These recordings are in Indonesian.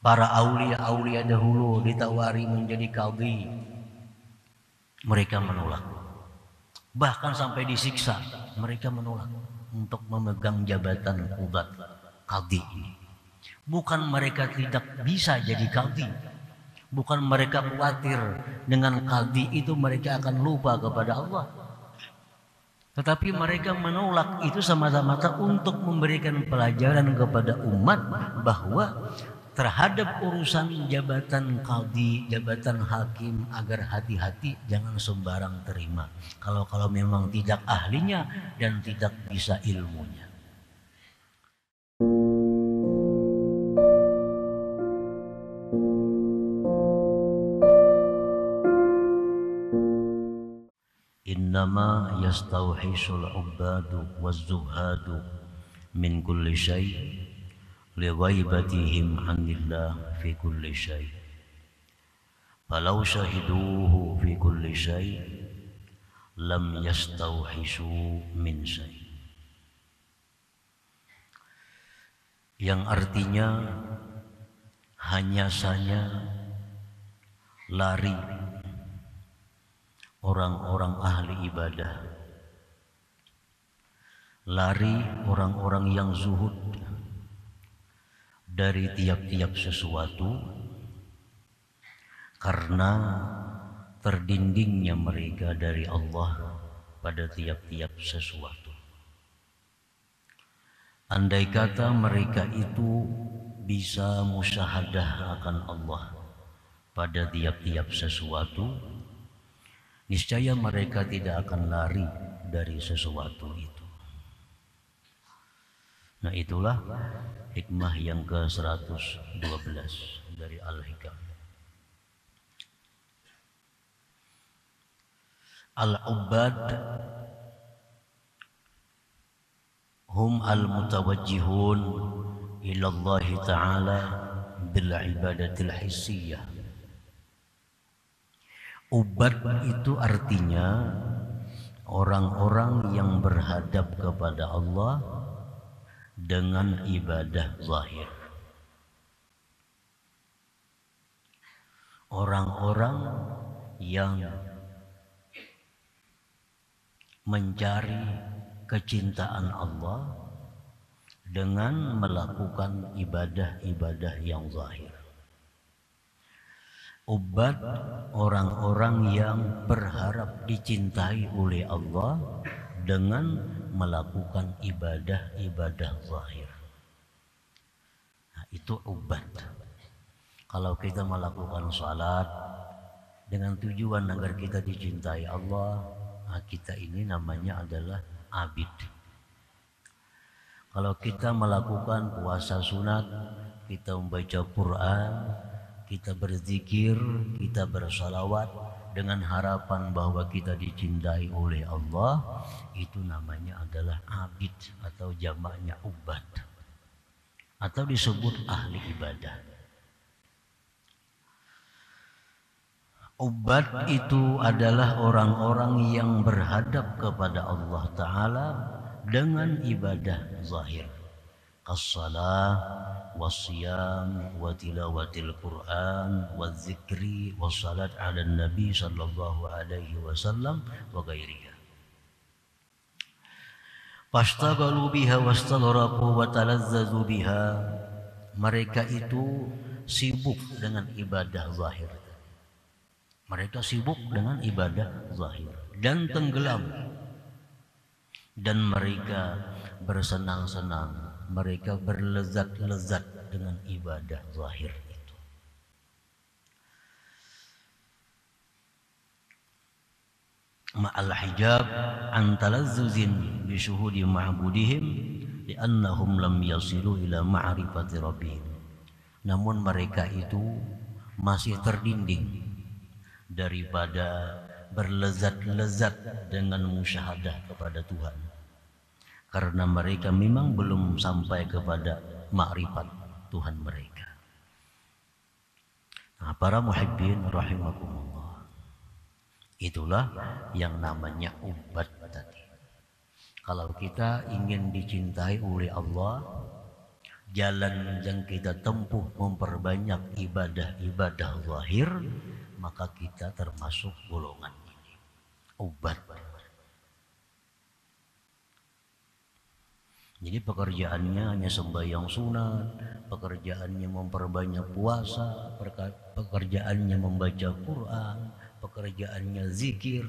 Para aulia-aulia dahulu ditawari menjadi qadhi, mereka menolak. Bahkan sampai disiksa, mereka menolak untuk memegang jabatan qudat qadhi ini. Bukan mereka tidak bisa jadi qadhi, bukan mereka khawatir dengan qadhi itu mereka akan lupa kepada Allah. Tetapi mereka menolak itu semata-mata untuk memberikan pelajaran kepada umat bahwa terhadap urusan jabatan qadhi, jabatan hakim, agar hati-hati, jangan sembarang terima. Kalau memang tidak ahlinya dan tidak bisa ilmunya. Innama yastauhisul ubbadu waz-zuhadu min kulli syai' lighaibatihim 'anillah fi kulli syai'. Falau syahiduhu fi kulli syai' lam yastauhishu min syai'. Yang artinya hanya saja lari orang-orang ahli ibadah, lari orang-orang yang zuhud dari tiap-tiap sesuatu karena terdindingnya mereka dari Allah pada tiap-tiap sesuatu. Andai kata mereka itu bisa musyahadah akan Allah pada tiap-tiap sesuatu, niscaya mereka tidak akan lari dari sesuatu itu. Nah, itulah hikmah yang ke-112 dari Al-Hikam. Al-ubbad hum al-mutawajjihun ila Allah Ta'ala bil ibadatil hissiyah. Ubbad itu artinya orang-orang yang berhadap kepada Allah dengan ibadah zahir. Orang-orang yang mencari kecintaan Allah dengan melakukan ibadah-ibadah yang zahir. Ubbad orang-orang yang berharap dicintai oleh Allah dengan melakukan ibadah-ibadah zahir. Nah, itu ubbad. Kalau kita melakukan salat dengan tujuan agar kita dicintai Allah, nah kita ini namanya adalah abid. Kalau kita melakukan puasa sunat, kita membaca Quran, kita berzikir, kita bersalawat dengan harapan bahwa kita dicintai oleh Allah, itu namanya adalah abid atau jamaknya ubbad, atau disebut ahli ibadah. Ubbad itu adalah orang-orang yang berhadap kepada Allah Ta'ala dengan ibadah zahir, as-salah was-siyam wa tilawatil Quran wa zikri wa salat ala Nabi sallallahu alaihi wasallam wa ghairiha. Fastaghalu biha wastaghraqu wa talazzazu biha. Mereka itu sibuk dengan ibadah zahir. Mereka sibuk dengan ibadah zahir dan tenggelam, dan mereka bersenang-senang, mereka berlezat-lezat dengan ibadah zahir itu. Ma'al hijab an talazzuzin bi syuhudi ma'budihim li'annahum lam yasilu ila ma'rifati rabbihim. Namun mereka itu masih terdinding daripada berlezat-lezat dengan musyahadah kepada Tuhan, karena mereka memang belum sampai kepada makrifat Tuhan mereka. Nah, para muhibbin rahimakumullah, itulah yang namanya ubbad tadi. Kalau kita ingin dicintai oleh Allah, jalan yang kita tempuh memperbanyak ibadah-ibadah zahir, maka kita termasuk golongan ini. Obat. Jadi pekerjaannya hanya sembahyang sunat, pekerjaannya memperbanyak puasa, pekerjaannya membaca Quran, pekerjaannya zikir,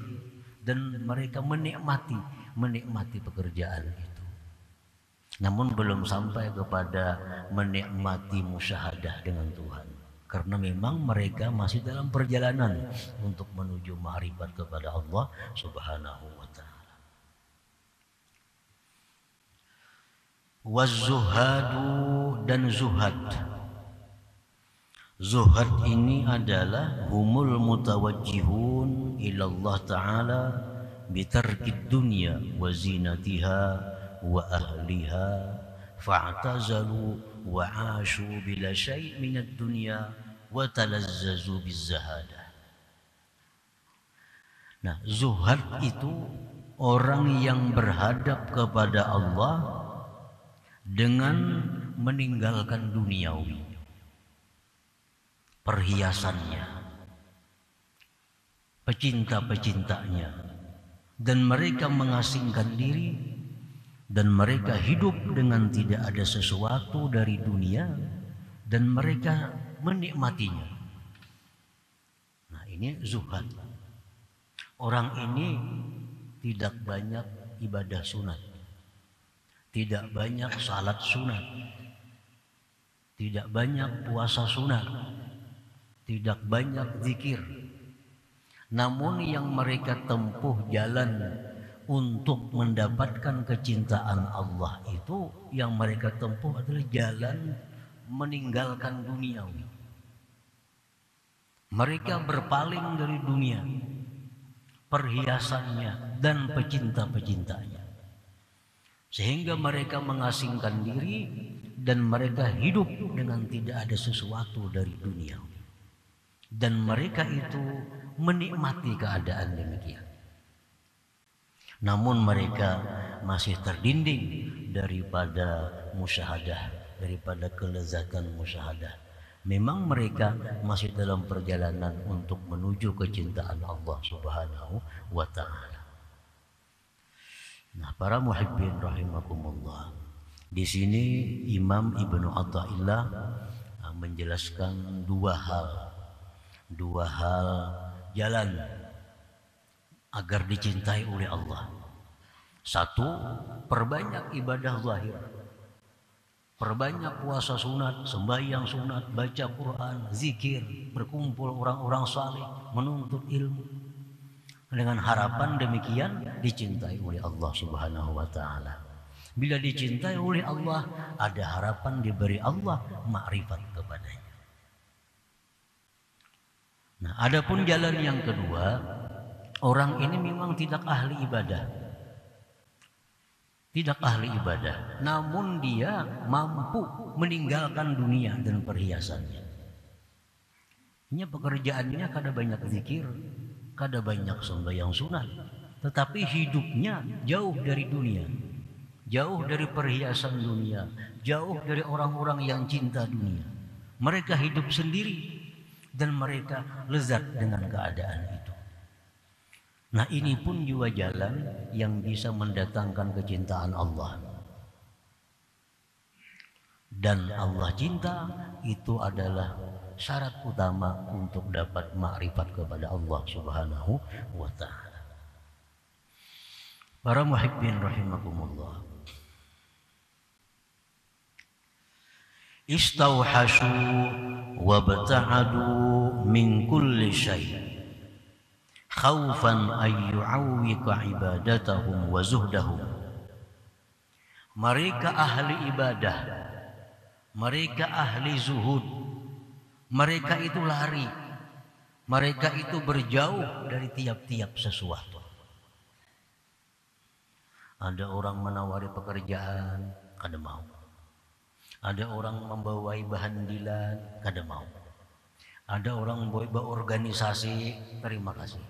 dan mereka menikmati pekerjaan itu. Namun belum sampai kepada menikmati musyahadah dengan Tuhan, karena memang mereka masih dalam perjalanan untuk menuju ma'rifat kepada Allah Subhanahu wa ta'ala. Waz-zuhadu dan zuhad. Zuhad ini adalah humul mutawajjihun ilallah ta'ala bitarkid dunya wa zinatiha wa ahliha fa'tazalu wa ashu bila syai' minad dunya wa talazzazu bizzahadah. Nah, zuhad itu orang yang berhadap kepada Allah dengan meninggalkan duniawi, perhiasannya, pecinta-pecintanya, dan mereka mengasingkan diri, dan mereka hidup dengan tidak ada sesuatu dari dunia, dan mereka menikmatinya. Nah, ini zuhad. Orang ini tidak banyak ibadah sunat, tidak banyak salat sunat, tidak banyak puasa sunat, tidak banyak zikir. Namun yang mereka tempuh jalan untuk mendapatkan kecintaan Allah itu, yang mereka tempuh adalah jalan meninggalkan duniawi. Mereka berpaling dari dunia, perhiasannya dan pecinta-pecintanya, sehingga mereka mengasingkan diri dan mereka hidup dengan tidak ada sesuatu dari dunia. Dan mereka itu menikmati keadaan demikian. Namun mereka masih terdinding daripada musyahadah, daripada kelezatan musyahadah. Memang mereka masih dalam perjalanan untuk menuju kecintaan Allah Subhanahu wa ta'ala. Nah, para muhibbin rahimakumullah, di sini Imam Ibnu Athaillah menjelaskan dua hal jalan agar dicintai oleh Allah. Satu, perbanyak ibadah zahir, perbanyak puasa sunat, sembahyang sunat, baca Quran, zikir, berkumpul orang-orang saleh, menuntut ilmu, dengan harapan demikian dicintai oleh Allah Subhanahu wa ta'ala. Bila dicintai oleh Allah, ada harapan diberi Allah ma'rifat kepadanya. Nah, adapun jalan yang kedua, orang ini memang tidak ahli ibadah, namun dia mampu meninggalkan dunia dan perhiasannya. Ini pekerjaannya kada banyak zikir, kada banyak sembahyang sunat, tetapi hidupnya jauh dari dunia, jauh dari perhiasan dunia, jauh dari orang-orang yang cinta dunia. Mereka hidup sendiri dan mereka lezat dengan keadaan itu. Nah, ini pun juga jalan yang bisa mendatangkan kecintaan Allah. Dan Allah cinta itu adalah syarat utama untuk dapat ma'rifat kepada Allah Subhanahu wa ta'ala. Para muhibbin rahimakumullah, istauhashu wa bata'adu min kulli syai' khaufan ayyu'awwika ibadatahum wa zuhdahum. Mereka ahli ibadah, mereka ahli zuhud, mereka itu lari, mereka itu berjauh dari tiap-tiap sesuatu. Ada orang menawari pekerjaan, kada mau. Ada orang membawai bahandilan, kada mau. Ada orang membawa organisasi, terima kasih.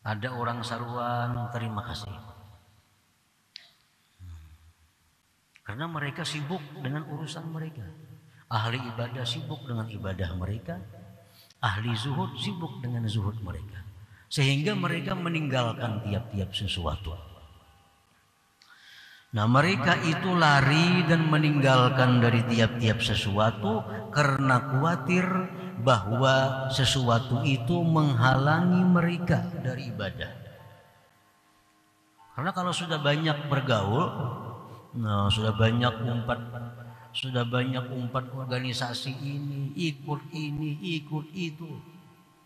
Ada orang saruan, terima kasih. Karena mereka sibuk dengan urusan mereka. Ahli ibadah sibuk dengan ibadah mereka, ahli zuhud sibuk dengan zuhud mereka. Sehingga mereka meninggalkan tiap-tiap sesuatu. Nah, mereka itu lari dan meninggalkan dari tiap-tiap sesuatu karena khawatir bahwa sesuatu itu menghalangi mereka dari ibadah. Karena kalau sudah banyak bergaul, nah sudah banyak umpat organisasi ini, ikut itu.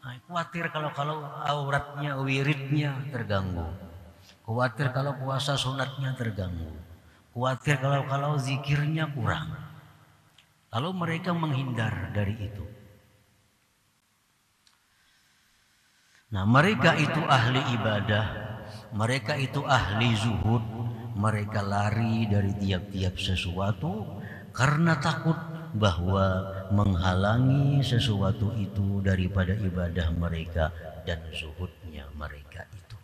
Nah, khawatir kalau auratnya, wiridnya terganggu. Khawatir kalau puasa sunatnya terganggu. Khawatir kalau zikirnya kurang. Lalu mereka menghindar dari itu. Nah, mereka itu ahli ibadah, mereka itu ahli zuhud, mereka lari dari tiap-tiap sesuatu karena takut bahwa menghalangi sesuatu itu daripada ibadah mereka dan zuhudnya mereka itu.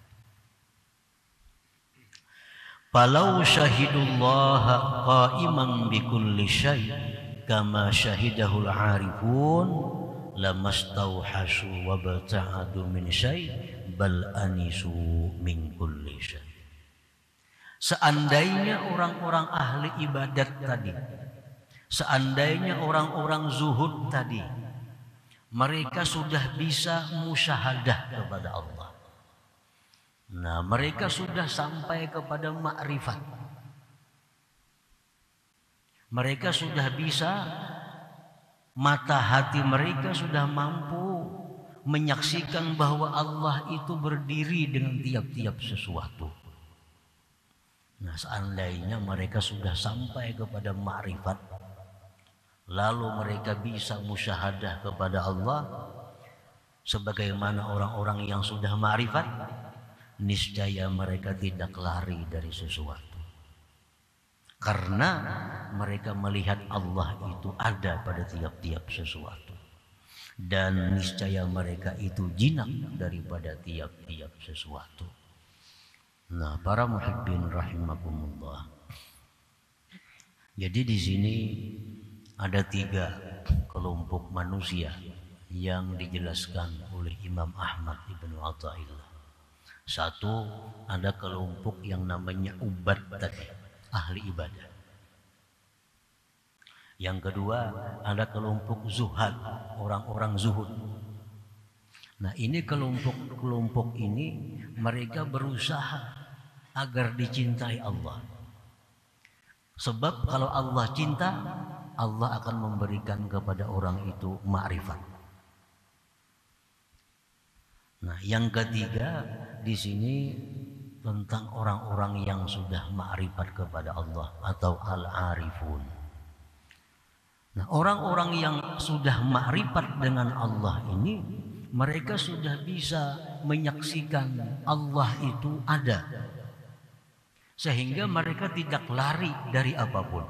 Falau syahidullaha qa'iman bikulli syai' kama syahidahul 'arifun lamastauhashu wa bata'adu min syai' bal anisu min kulli syai'. Seandainya orang-orang ahli ibadat tadi, seandainya orang-orang zuhud tadi, mereka sudah bisa musyahadah kepada Allah. Nah, mereka sudah sampai kepada ma'rifat. Mereka sudah bisa, mata hati mereka sudah mampu menyaksikan bahwa Allah itu berdiri dengan tiap-tiap sesuatu. Nah, seandainya mereka sudah sampai kepada ma'rifat, lalu mereka bisa musyahadah kepada Allah sebagaimana orang-orang yang sudah ma'rifat, niscaya mereka tidak lari dari sesuatu. Karena mereka melihat Allah itu ada pada tiap-tiap sesuatu. Dan niscaya mereka itu jinak daripada tiap-tiap sesuatu. Nah, para muhibbin rahimakumullah. Jadi di sini ada 3 kelompok manusia yang dijelaskan oleh Imam Ahmad Ibnu Athaillah. 1, ada kelompok yang namanya ubad tadi, ahli ibadah. Yang kedua, ada kelompok zuhad, orang-orang zuhud. Nah, ini kelompok ini mereka berusaha agar dicintai Allah. Sebab kalau Allah cinta, Allah akan memberikan kepada orang itu ma'rifat. Nah, yang ketiga di sini tentang orang-orang yang sudah ma'rifat kepada Allah atau al-arifun. Nah, orang-orang yang sudah ma'rifat dengan Allah ini, mereka sudah bisa menyaksikan Allah itu ada. Sehingga mereka tidak lari dari apapun.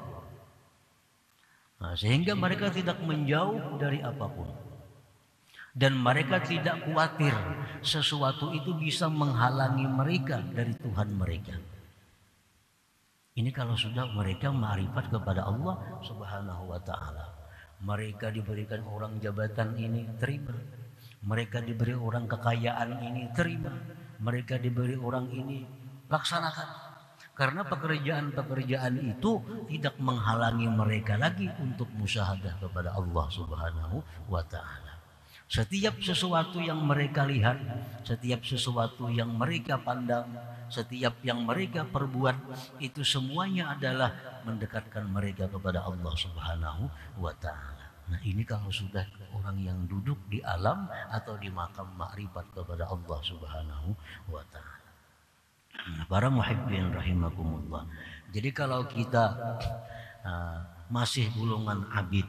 Nah, sehingga mereka tidak menjauh dari apapun. Dan mereka tidak khawatir sesuatu itu bisa menghalangi mereka dari Tuhan mereka. Ini kalau sudah mereka ma'rifat kepada Allah Subhanahu wa ta'ala. Mereka diberikan orang jabatan ini, terima. Mereka diberi orang kekayaan ini, terima. Mereka diberi orang ini, laksanakan. Karena pekerjaan-pekerjaan itu tidak menghalangi mereka lagi untuk musyahadah kepada Allah Subhanahu wa ta'ala. Setiap sesuatu yang mereka lihat, setiap sesuatu yang mereka pandang, setiap yang mereka perbuat, itu semuanya adalah mendekatkan mereka kepada Allah Subhanahu wa ta'ala. Nah, ini kalau sudah orang yang duduk di alam atau di makam ma'rifat kepada Allah Subhanahu wa ta'ala. Nah, para muhibbin rahimakumullah. Jadi kalau kita masih golongan abid,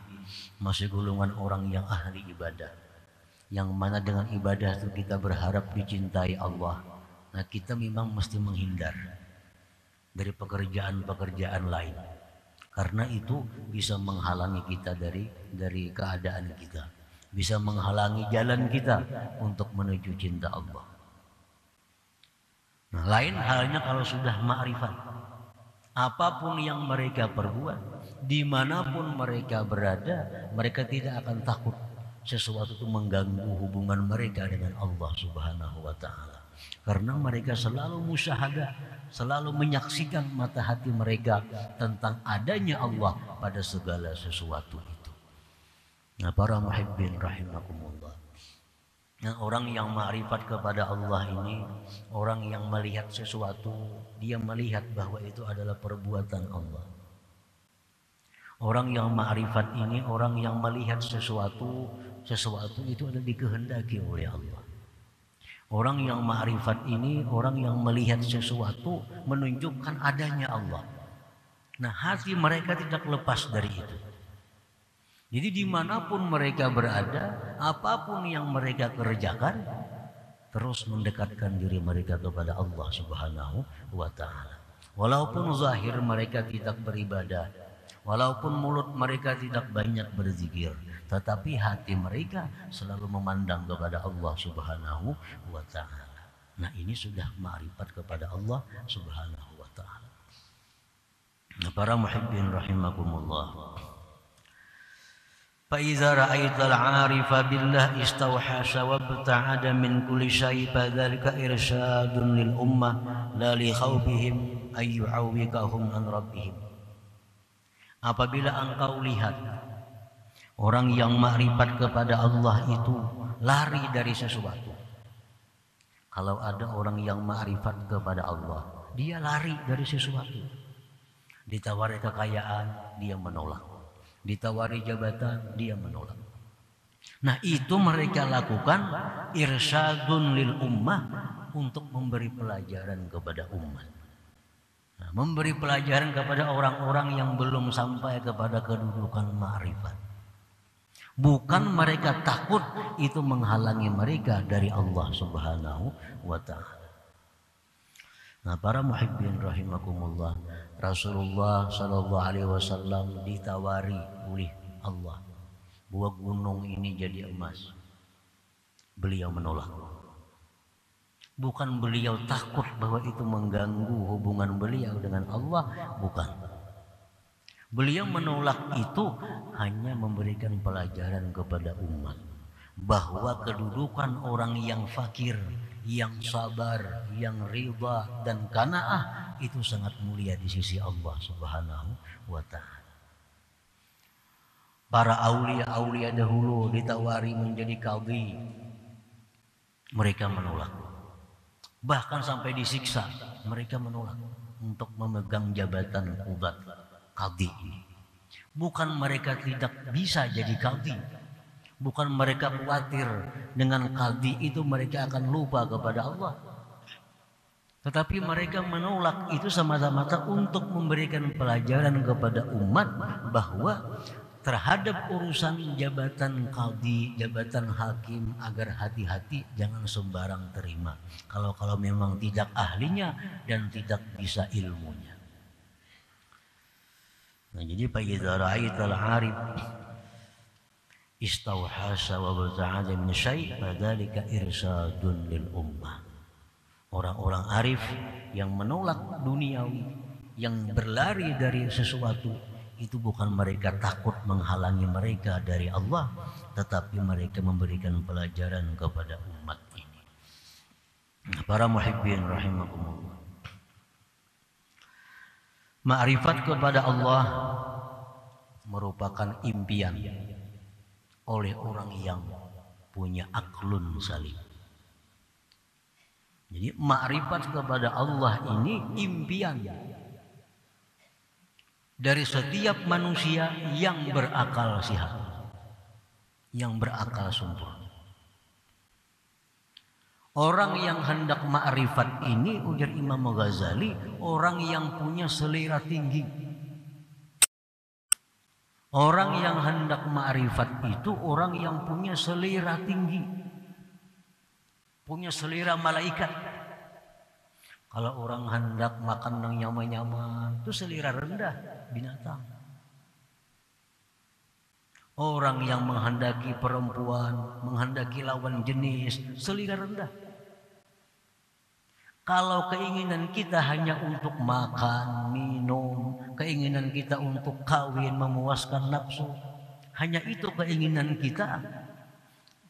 masih golongan orang yang ahli ibadah, yang mana dengan ibadah itu kita berharap dicintai Allah. Nah, kita memang mesti menghindar dari pekerjaan-pekerjaan lain. Karena itu bisa menghalangi kita dari keadaan kita. Bisa menghalangi jalan kita untuk menuju cinta Allah. Nah, lain halnya kalau sudah ma'rifat. Apapun yang mereka perbuat, dimanapun mereka berada, mereka tidak akan takut sesuatu itu mengganggu hubungan mereka dengan Allah Subhanahu wa Ta'ala. Karena mereka selalu musyahadah, selalu menyaksikan mata hati mereka tentang adanya Allah pada segala sesuatu itu. Nah, para muhibbin rahimakumullah. Nah, orang yang ma'rifat kepada Allah ini, orang yang melihat sesuatu, dia melihat bahwa itu adalah perbuatan Allah. Orang yang ma'rifat ini, orang yang melihat sesuatu itu adalah dikehendaki oleh Allah. Orang yang ma'rifat ini, orang yang melihat sesuatu menunjukkan adanya Allah. Nah, hati mereka tidak lepas dari itu. Jadi dimanapun mereka berada, apapun yang mereka kerjakan, terus mendekatkan diri mereka kepada Allah Subhanahu wa Ta'ala. Walaupun zahir mereka tidak beribadah, walaupun mulut mereka tidak banyak berzikir, tetapi hati mereka selalu memandang kepada Allah Subhanahu wa Ta'ala. Nah, ini sudah ma'rifat kepada Allah Subhanahu wa Ta'ala. Nah, para muhibbin rahimakumullah. فإذا رأيت العارف بالله استوحش وابتعد من كل شيء فذلك إرشاد للأمة لا لخوفهم أن يعوقهم عن ربهم. Apabila engkau lihat orang yang makrifat kepada Allah itu lari dari sesuatu. Kalau ada orang yang makrifat kepada Allah, dia lari dari sesuatu. Ditawari kekayaan, dia menolak. Ditawari jabatan, dia menolak. Nah, itu mereka lakukan irsyadun lil ummah, untuk memberi pelajaran kepada umat. Nah, memberi pelajaran kepada orang-orang yang belum sampai kepada kedudukan ma'rifat. Bukan mereka takut itu menghalangi mereka dari Allah Subhanahu wa Ta'ala. Nah, para muhibbin rahimakumullah, Rasulullah sallallahu alaihi wasallam ditawari oleh Allah bahwa gunung ini jadi emas. Beliau menolak. Bukan beliau takut bahwa itu mengganggu hubungan beliau dengan Allah, bukan. Beliau menolak itu hanya memberikan pelajaran kepada umat bahwa kedudukan orang yang fakir, yang sabar, yang ridha dan qanaah itu sangat mulia di sisi Allah Subhanahu wa Ta'ala. Para aulia dahulu ditawari menjadi qadhi, mereka menolak. Bahkan sampai disiksa, mereka menolak untuk memegang jabatan qudat qadhi ini. Bukan mereka tidak bisa jadi qadhi, bukan mereka khawatir dengan qadhi itu mereka akan lupa kepada Allah, tetapi mereka menolak itu semata-mata untuk memberikan pelajaran kepada umat bahwa terhadap urusan jabatan qadhi, jabatan hakim, agar hati-hati, jangan sembarang terima kalau memang tidak ahlinya dan tidak bisa ilmunya. Nah, jadi fa idza ra'aital 'arif istauhasa wa baza'ada min syai' fadzalika irsyadun lil ummah. Orang-orang arif yang menolak duniawi, yang berlari dari sesuatu, itu bukan mereka takut menghalangi mereka dari Allah, tetapi mereka memberikan pelajaran kepada umat ini. Para muhibbin rahimakumullah. Ma'rifat kepada Allah merupakan impian oleh orang yang punya aklun salim. Jadi ma'rifat kepada Allah ini impian dari setiap manusia yang berakal sehat, yang berakal sempurna. Orang yang hendak ma'rifat ini, ujar Imam Ghazali, orang yang punya selera tinggi. Orang yang hendak ma'rifat itu orang yang punya selera tinggi, punya selera malaikat. Kalau orang hendak makan yang nyaman-nyaman, itu selera rendah binatang. Orang yang menghendaki perempuan, menghendaki lawan jenis, selera rendah. Kalau keinginan kita hanya untuk makan, minum, keinginan kita untuk kawin, memuaskan nafsu. Hanya itu keinginan kita,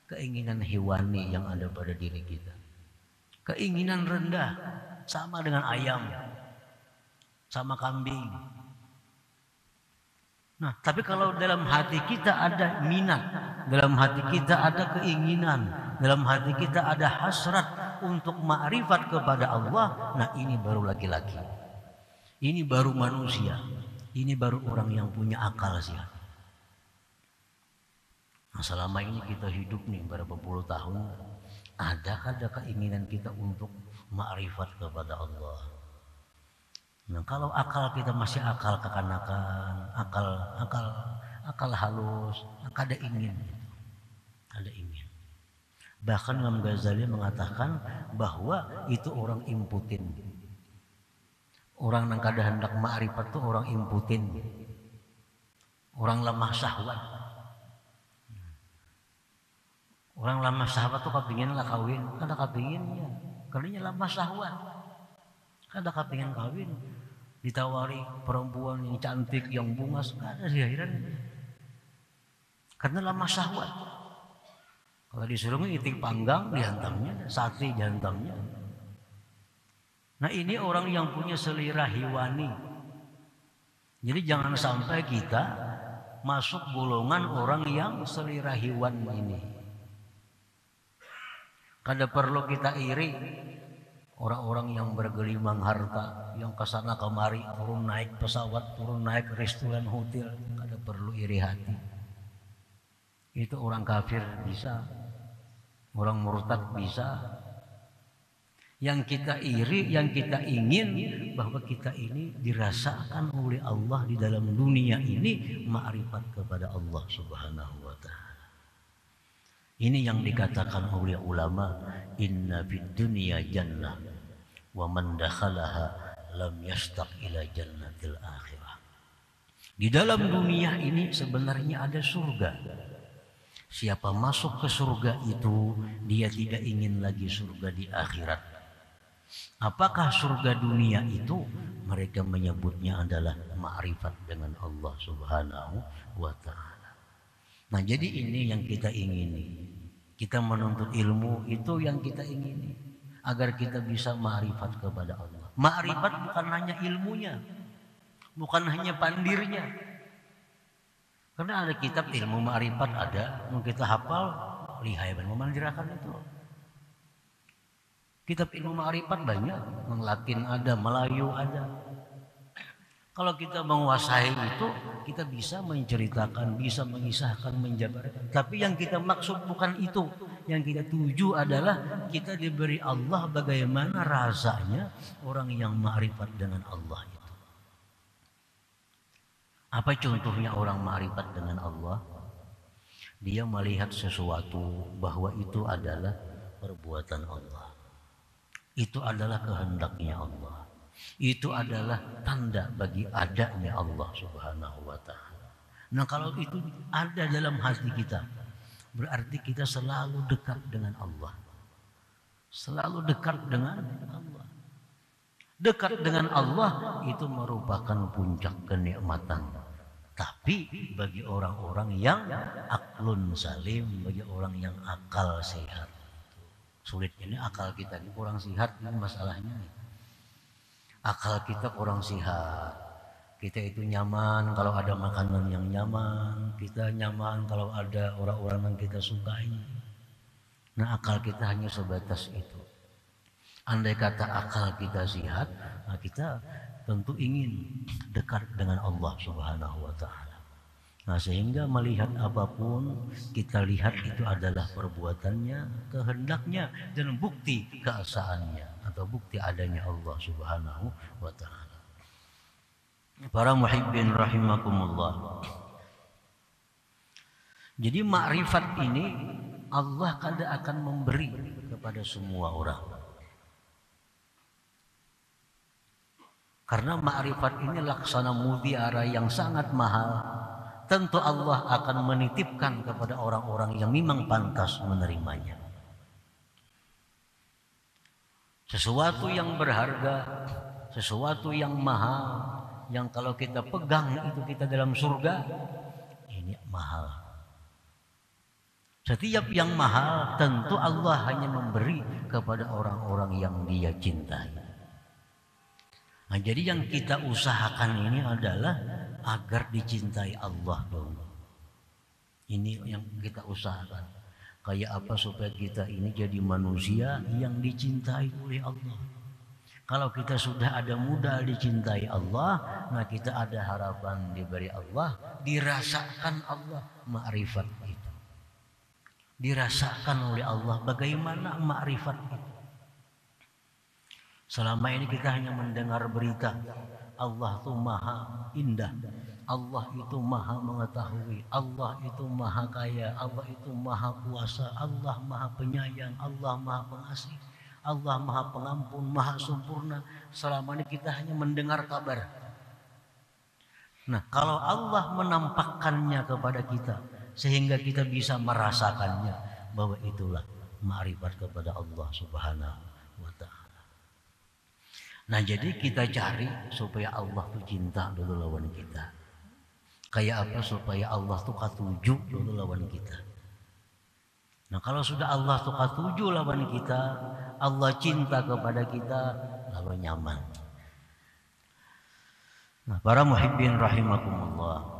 keinginan hewani yang ada pada diri kita. Keinginan rendah sama dengan ayam, sama kambing. Nah, tapi kalau dalam hati kita ada minat, dalam hati kita ada keinginan, dalam hati kita ada hasrat untuk ma'rifat kepada Allah, nah ini baru laki-laki. Ini baru manusia. Ini baru orang yang punya akal sehat. Nah, selama ini kita hidup nih berapa puluh tahun, ada keinginan kita untuk ma'rifat kepada Allah. Nah, kalau akal kita masih akal kekanakan, akal halus, ada ingin, ada ingin. Bahkan Imam Ghazali mengatakan bahwa itu orang imputin. Orang yang kada hendak ma'rifat itu orang imputin, orang lemah syahwat. Orang lemah syahwat tuh kepingin lah kawin, kada kepinginnya, karena lemah syahwat. Kada kepingin kawin, ditawari perempuan yang cantik, yang bungas, kada sih akhiran. Karena lemah syahwat. Kalau disuruh itik panggang dihantamnya, sate dihantamnya. Nah, ini orang yang punya selera hewani. Jadi jangan sampai kita masuk golongan orang yang selera hewan ini. Kada perlu kita iri orang-orang yang bergelimang harta, yang kesana kemari, turun naik pesawat, turun naik restoran hotel. Kada perlu iri hati. Itu orang kafir bisa, orang murtad bisa. Yang kita iri, yang kita ingin bahwa kita ini dirasakan oleh Allah di dalam dunia ini ma'rifat kepada Allah Subhanahu wa ta'ala. Ini yang dikatakan oleh ulama, inna fid dunya jannah wa man dakhalaha lam yastaq ila jannatil akhirah. Di dalam dunia ini sebenarnya ada surga. Siapa masuk ke surga itu, dia tidak ingin lagi surga di akhirat. Apakah surga dunia itu? Mereka menyebutnya adalah ma'rifat dengan Allah Subhanahu wa ta'ala. Nah, jadi ini yang kita ingini. Kita menuntut ilmu itu yang kita ingini, agar kita bisa ma'rifat kepada Allah. Ma'rifat bukan hanya ilmunya, bukan hanya pandirnya. Karena ada kitab ilmu ma'rifat ada, yang kita hafal, lihai dan memandirakan itu. Kitab ilmu ma'rifat banyak, yang Latin ada, Melayu ada. Kalau kita menguasai itu, kita bisa menceritakan, bisa mengisahkan, menjabarkan. Tapi yang kita maksud bukan itu. Yang kita tuju adalah kita diberi Allah bagaimana rasanya orang yang ma'rifat dengan Allah itu. Apa contohnya orang ma'rifat dengan Allah? Dia melihat sesuatu bahwa itu adalah perbuatan Allah. Itu adalah kehendaknya Allah. Itu adalah tanda bagi adanya Allah Subhanahu wa ta'ala. Nah, kalau itu ada dalam hati kita, berarti kita selalu dekat dengan Allah. Selalu dekat dengan Allah. Dekat dengan Allah itu merupakan puncak kenikmatan. Tapi bagi orang-orang yang aklun salim, bagi orang yang akal sehat. Sulitnya ini akal kita ini kurang sehat, ini masalahnya nih. Akal kita kurang sehat. Kita itu nyaman kalau ada makanan yang nyaman, kita nyaman kalau ada orang-orang yang kita sukai. Nah, akal kita hanya sebatas itu. Andai kata akal kita sehat, nah kita tentu ingin dekat dengan Allah Subhanahu wa ta'ala. Nah, sehingga melihat apapun kita lihat itu adalah perbuatannya, kehendaknya, dan bukti keesaannya atau bukti adanya Allah Subhanahu wa ta'ala. Para muhibbin rahimakumullah. Jadi ma'rifat ini Allah kada akan memberi kepada semua orang. Karena ma'rifat ini laksana mutiara yang sangat mahal. Tentu Allah akan menitipkan kepada orang-orang yang memang pantas menerimanya. Sesuatu yang berharga, sesuatu yang mahal, yang kalau kita pegang itu kita dalam surga, ini mahal. Setiap yang mahal tentu Allah hanya memberi kepada orang-orang yang Dia cintai. Nah, jadi yang kita usahakan ini adalah agar dicintai Allah dulu. Ini yang kita usahakan. Kayak apa supaya kita ini jadi manusia yang dicintai oleh Allah. Kalau kita sudah ada modal dicintai Allah, nah kita ada harapan diberi Allah, dirasakan Allah ma'rifat itu. Dirasakan oleh Allah bagaimana ma'rifat itu. Selama ini kita hanya mendengar berita Allah itu maha indah, Allah itu maha mengetahui, Allah itu maha kaya, Allah itu maha kuasa, Allah maha penyayang, Allah maha pengasih, Allah maha pengampun, maha sempurna. Selama ini kita hanya mendengar kabar. Nah, kalau Allah menampakkannya kepada kita sehingga kita bisa merasakannya, bahwa itulah ma'rifat kepada Allah Subhanahu wa ta'ala. Nah, jadi kita cari supaya Allah tuh cinta dulu lawan kita. Kayak apa supaya Allah tuh katuju dulu lawan kita. Nah, kalau sudah Allah tuh katuju lawan kita, Allah cinta kepada kita, lalu nyaman. Nah, para muhibbin rahimakumullah,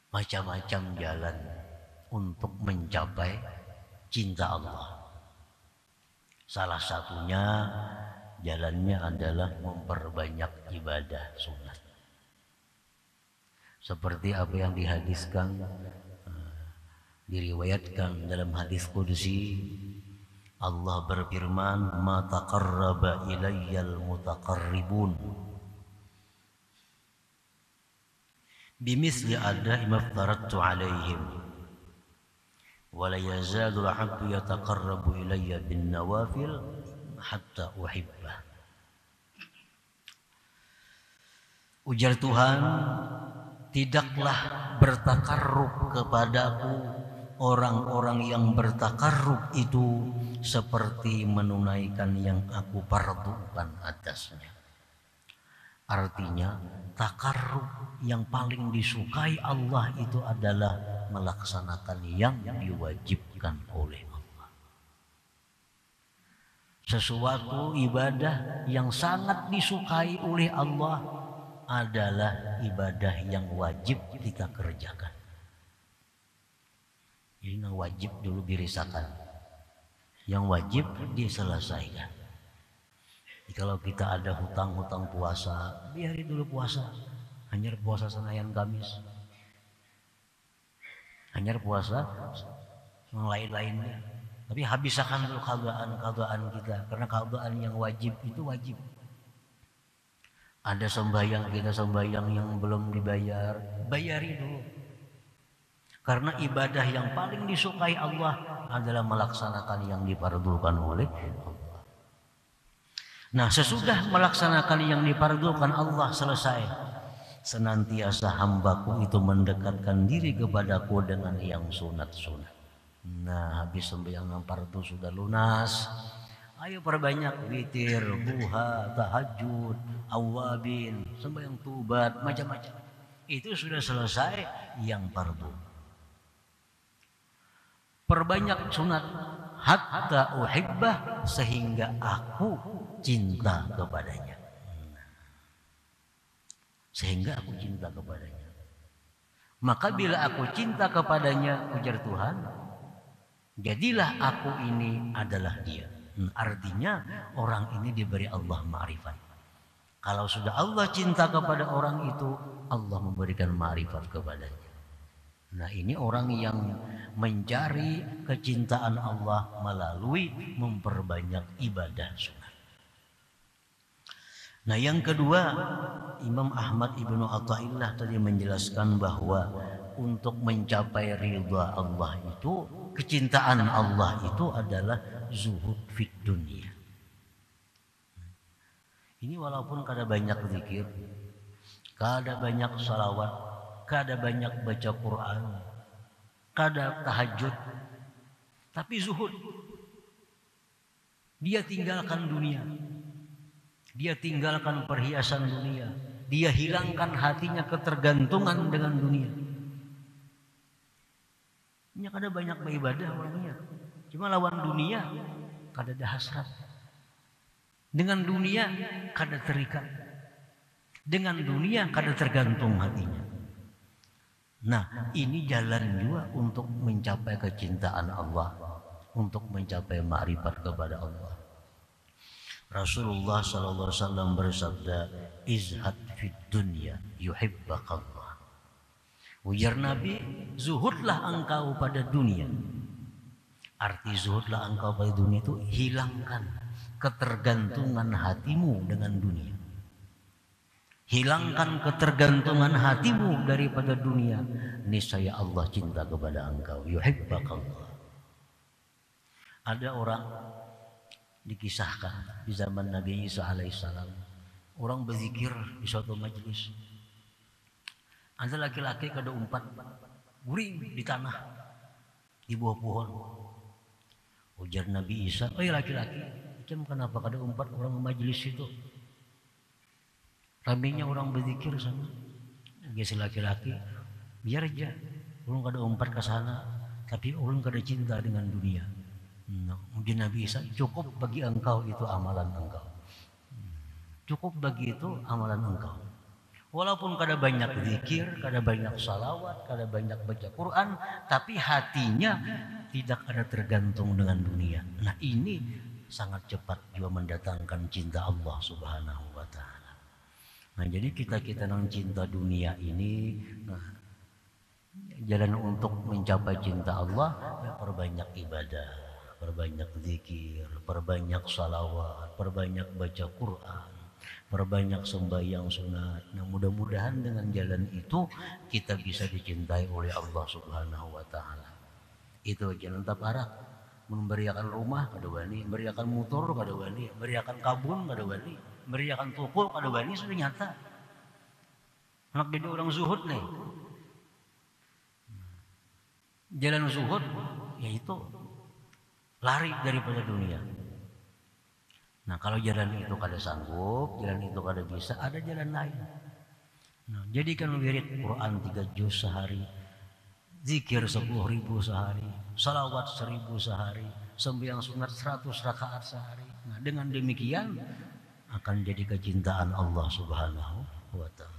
macam-macam jalan untuk mencapai cinta Allah. Salah satunya jalannya adalah memperbanyak ibadah sunat. Seperti apa yang dihadiskan, diriwayatkan dalam hadis qudsi, Allah berfirman, "Ma taqarraba ilayyal mutaqarribun bimithli ada'i maftaratu alaihim wa la yazalu al-'abdu yataqarrabu ilayya bin nawafil hatta uhibbah." Ujar Tuhan, tidaklah bertakarrub kepadaku orang-orang yang bertakarrub itu seperti menunaikan yang aku fardukan atasnya. Artinya, takarrub yang paling disukai Allah itu adalah melaksanakan yang diwajibkan oleh Allah. Sesuatu ibadah yang sangat disukai oleh Allah adalah ibadah yang wajib kita kerjakan. Ini yang wajib dulu dirisakan, yang wajib diselesaikan. Kalau kita ada hutang-hutang puasa, biari dulu puasa. Hanya puasa Senin Kamis, hanya puasa yang lain-lainnya. Tapi habiskan dulu keadaan kita, karena keadaan yang wajib itu wajib. Ada sembahyang kita sembahyang yang belum dibayar, bayari dulu. Karena ibadah yang paling disukai Allah adalah melaksanakan yang difardukan oleh Allah. Nah, sesudah melaksanakan yang difardukan Allah selesai, senantiasa hambaku itu mendekatkan diri kepadaku dengan yang sunat-sunat. Nah, habis sembahyang fardu sudah lunas, ayo perbanyak witir, duha, tahajud, awabin, sembahyang tubat, macam-macam. Itu sudah selesai yang fardu. Perbanyak sunat hatta uhibbah, sehingga aku cinta kepadanya. Sehingga aku cinta kepadanya. Maka bila aku cinta kepadanya, ujar Tuhan, jadilah aku ini adalah dia. Artinya orang ini diberi Allah ma'rifat. Kalau sudah Allah cinta kepada orang itu, Allah memberikan ma'rifat kepadanya. Nah, ini orang yang mencari kecintaan Allah melalui memperbanyak ibadah sunat. Nah, yang kedua, Imam Ahmad Ibnu Athaillah tadi menjelaskan bahwa untuk mencapai ridha Allah itu, kecintaan Allah itu adalah zuhud fid dunia. Ini walaupun kada banyak zikir, kada banyak salawat, kada banyak baca Quran, kada tahajud, tapi zuhud. Dia tinggalkan dunia. Dia tinggalkan perhiasan dunia. Dia hilangkan hatinya ketergantungan dengan dunia. Ini kada banyak beribadah orangnya. Cuma lawan dunia kada ada hasrat. Dengan dunia kada terikat. Dengan dunia kada tergantung hatinya. Nah, ini jalan juga untuk mencapai kecintaan Allah, untuk mencapai ma'rifat kepada Allah. Rasulullah sallallahu alaihi wasallam bersabda, "Izhad fid dunya yuhibbakallah." Ujar Nabi, zuhudlah engkau pada dunia. Arti zuhudlah engkau pada dunia itu hilangkan ketergantungan hatimu dengan dunia. Hilangkan ketergantungan hatimu daripada dunia. Niscaya Allah cinta kepada engkau. Yuhibbakallah. Ada orang dikisahkan di zaman Nabi Isa alaihissalam. Orang berzikir di suatu majelis. Ada laki-laki kada umpat, guring di tanah, di bawah pohon. Ujar Nabi Isa, "Oh laki-laki, macam kenapa kada umpat orang majelis itu?" Ramainya orang berzikir sana. Dia si laki-laki, biar aja. Orang kada umpat ke sana, tapi orang kada cinta dengan dunia. Mungkin Nabi Isa, cukup bagi engkau itu amalan engkau. Cukup bagi itu amalan engkau. Walaupun kada banyak zikir, kada banyak salawat, kada banyak baca Quran, tapi hatinya tidak ada tergantung dengan dunia. Nah ini sangat cepat juga mendatangkan cinta Allah Subhanahu wa Ta'ala. Nah jadi kita yang cinta dunia ini, nah, jalan untuk mencapai cinta Allah ya perbanyak ibadah, perbanyak zikir, perbanyak salawat, perbanyak baca Quran, perbanyak sembahyang sunat. Nah mudah-mudahan dengan jalan itu kita bisa dicintai oleh Allah Subhanahu wa Ta'ala. Itu jalan taparak, memberiakan rumah kada wani, memberiakan motor kada wani, memberiakan kabun kada wani, memberiakan toko kada wani, sudah nyata. Anak jadi orang zuhud nih. Jalan zuhud yaitu lari daripada dunia. Nah kalau jalan itu kada sanggup, jalan itu kada bisa, ada jalan lain. Nah, jadikan wirid Quran 3 juz sehari, zikir 10.000 sehari, salawat 1.000 sehari, sembahyang sunat 100 rakaat sehari. Nah dengan demikian akan jadi kecintaan Allah Subhanahu wa Ta'ala.